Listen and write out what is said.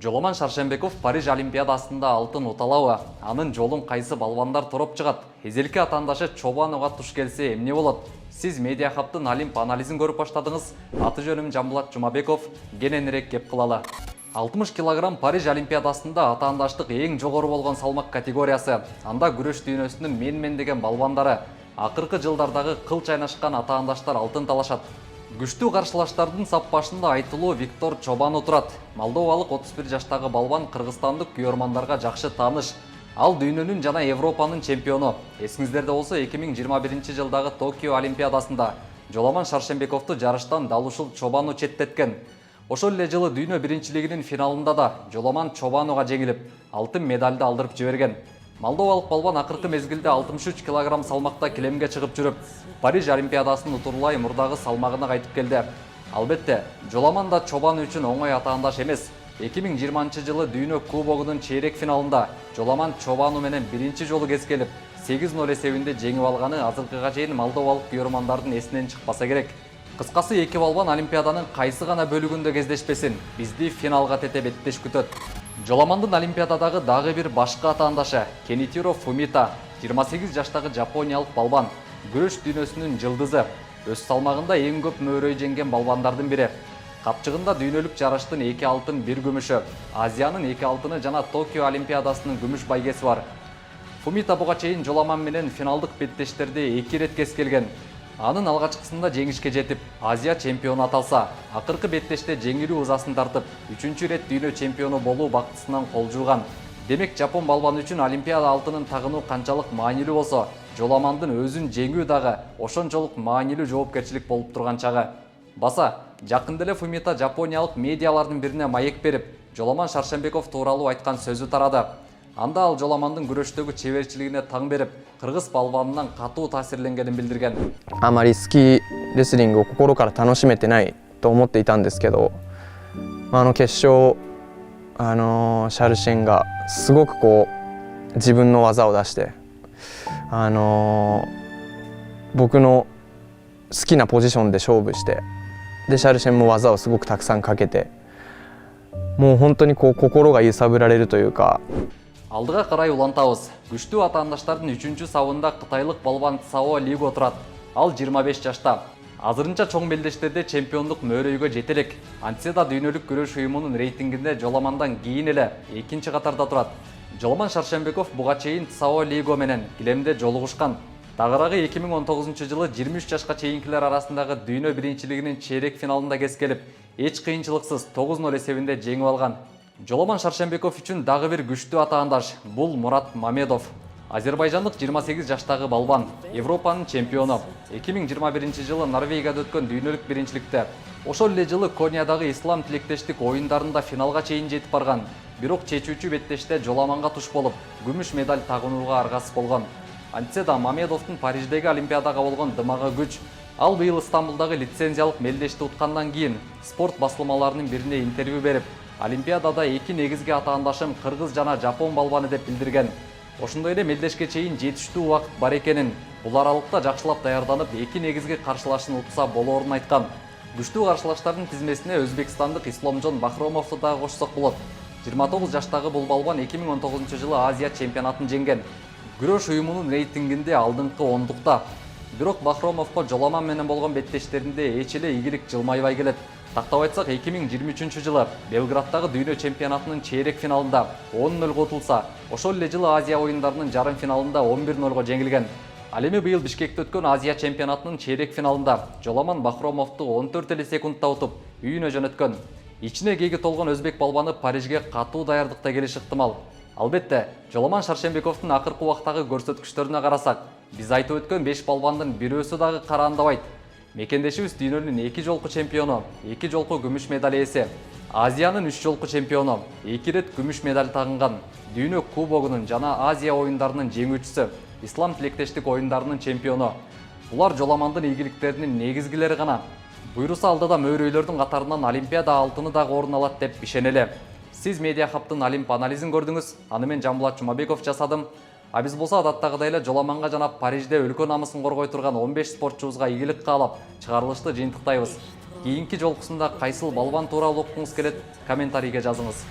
Жоламан Шаршенбеков Париж Олимпиадасында алтын уталауы. Анын жолун кайсы балбандар тороп чыгат? Эзелки атаандашы Чобанова туш келсе эмне болот? Сиз Медиа Хабтын Олимп анализин көрүп баштадыңыз. Аты жөнүм Жамбулат Жумабеков. Кененирээк кеп кылалы. 60 килограмм Париж Олимпиадасында атаандаштык эң жогору болгон салмак категориясы. Анда күрөш дүйнөсүнүн мен деген балбандары. Акыркы жылдардагы кыл чайнашкан атаандаштар алтын талашат. Күчтүү каршылаштардын сап башында айтылуу Виктор Чобан отурат. Молдовалык 31 жаштагы балбан кыргызстандык күйөрмандарга жакшы тааныш. Ал дүйнөнүн жана Европанын чемпиону. Эсиңиздерде болсо 2021 жылдагы Токио Олимпиадасында Жоламан Шаршенбековду жарыштан Далушул Чобану четтеткен. Ошол эле жылы дүйнө биринчилигинин финалында да Жоламан Чобануга жеңилип, алтын медалды алдырып жиберген. Молдовалык балбан акыркы мезгилде 63 килограмм салмакта килемге чыгып жүрүп, Париж Олимпиадасын утурлай мурдагы салмагына кайтып келди. Албетте, Жоламан да Чобан үчүн оңой атаандаш эмес. 2020 жылы дүйнө кубогунун чейрек финалында Жоламан Чобану менен биринчи жолу кескелип, 8-0 эсебинде жеңип алганы азыркыга чейин молдовалык күйөрмандардын эсинен чыкпаса керек. Кыскасы эки балбан Олимпиаданын кайсы гана бөлүгүндө кездешпесин, бизди финалга тете беттеш күтөт. Жоламандын Олимпиададагы дагы бир башка атаандашы Кенитиро Фумита, 28 жаштагы жапониялык балбан, күрөш дүйнөсүнүн жылдызы, өз салмагында эң көп мөөрөй жеңген балбандардын бири. Капчыгында дүйнөлүк жарыштын 2 алтын, 1 күмүшү, Азиянын 2 алтыны жана Токио Олимпиадасынын күмүш байгеси бар. Фумита буга чейин Жоламан менен финалдык беттештерди 2 рет кескелген. Анын алгачкысында жеңишке жетип, Азия чемпиону аталса, акыркы беттеште жеңилүү ызасын тартып, 3-чү рет дүйнө чемпиону болуу бактысынан кол жууган. Демек, жапон балбан үчүн Олимпиада алтынын тагынуу канчалык маанилүү болсо, Жоламандын өзүн жеңүү дагы ошончолук маанилүү жоопкерчилик болуп турган чагы. Баса, жакында эле Фумита жапониялык медиалардын бирине маек берип, Жоламан Шаршенбеков тууралуу айткан сөзү тарады. Анда ал Жоламандын күрөштөгү чеберчилигине таң берип, кыргыз балбанынан катуу таасирленгенин билдирген. あまり好きレスリングを心から楽しめてないと思っていたんですけど、決勝シャルシェンがすごく自分の技を出して、僕の好きなポジションで勝負して、でシャルシェンも技をすごくたくさんかけて、もう本当に心が揺さぶられるというか。Алдыга карай улантабыз. Күчтүү атаандаштардын 3-чү сабында кытайлык балбан Цао Лиго турат. Ал 25 жашта. Азырынча чоң белдештерде чемпиондук мөөрөйгө жете элек. Антсе да дүйнөлүк күрөш уюмунун рейтингинде Жоламандан кийин эле 2-чи катарда турат. Жоламан Шаршенбеков буга чейин Цао Лиго менен килемде жолугушкан. Тагыраагы 2019 жылы 23 жашка чейинкилер арасындагы дүйнө биринчилигинин чейрек финалында кескелип, эч кыйынчылыксыз 9-0 эсебинде жеңип алган. Жоламан Шаршенбеков үчүн дагы бир күчтүү атаандаш бул Мурат Мамедов. Азербайжандык 28 жаштагы балбан, Европанын чемпиону. 2021 жылы Норвегияда өткөн дүйнөлүк биринчиликте, ошол эле жылы Кониядагы ислам тилектештик оюндарында финалга чейин жетип барган. Бирок чечүүчү беттеште Жоламанга туш болуп, күмүш медаль тагынууга аргасыз болгон. Антсе да Мамедовдун Париждеги Олимпиадага болгон дымагы күч. Ал быйыл Стамбулдагы лицензиялык мелдешти уткандан кийин спорт басылмаларынын бирине интервью берип, Олимпиадада эки негизги атаандашым кыргыз жана жапон балбаны деп билдирген. Ошондой эле мелдешке чейин жетиштүү убакыт бар экенин, бул аралыкта жакшылап даярданып, эки негизги каршылашын утса болоорун айткан. Күчтүү каршылаштардын тизмесине өзбекстандык Исломжон Бахромовду да кошсок болот. 29 жаштагы бул балбан 2019 жылы Азия чемпионатын жеңген. Күрөш уюмунун рейтингинде алдыңкы 10-дукта. Бирок Бахромовго Жоламан менен болгон беттештеринде эч эле ийгилик жылмайбай келет. Тактап айтсак, 2023 жылы Белградтагы дүйнө чемпионатынын чейрек финалында 10-0 утулса, ошол эле жылы Азия оюндарынын жарым финалында 11-0 жеңилген. Ал эми быйыл Бишкекте өткөн Азия чемпионатынын чейрек финалында Жоламан Бахромовду 14 эле секундта утуп, үйүнө жөнөткөн. Ичине кеги толгон өзбек балбаны Парижге катуу даярдыкта келиш ыктымал. Албетте, Жоламан Шаршенбековдун акыркы убактагы көрсөткүчтөрүнө карасак, биз айтып өткөн 5 балбандын бирөөсү дагы караандабайт. Мекендешибиз дүйнөнүн 2 жолку чемпиону, 2 жолку күмүш медаль ээси, Азиянын 3 жолку чемпиону, 2 рет күмүш медаль тагынган, дүйнө кубогунун жана Азия оюндарынын жеңүүчүсү, ислам тилектештик оюндарынын чемпиону. Булар Жоламандын ийгиликтеринин негизгилери гана. Буйруса алдыда мөөрөйлөрдүн катарынан Олимпиада алтыны дагы орун алат деп ишенеле. Сиз Медиа Хабтын Олимп анализин көрдүңүз. Аны мен Жамбулат Жумабеков жасадым. А биз болсо адаттагыдай эле Жоламанга жана Парижде өлкө намысын коргой турган 15 спортчубузга ийгилик каалап, чыгарылышты жыйынтыктайбыз. Кийинки жолкусунда кайсыл балбан тууралуу уккуңуз келет, комментарийге жазыңыз.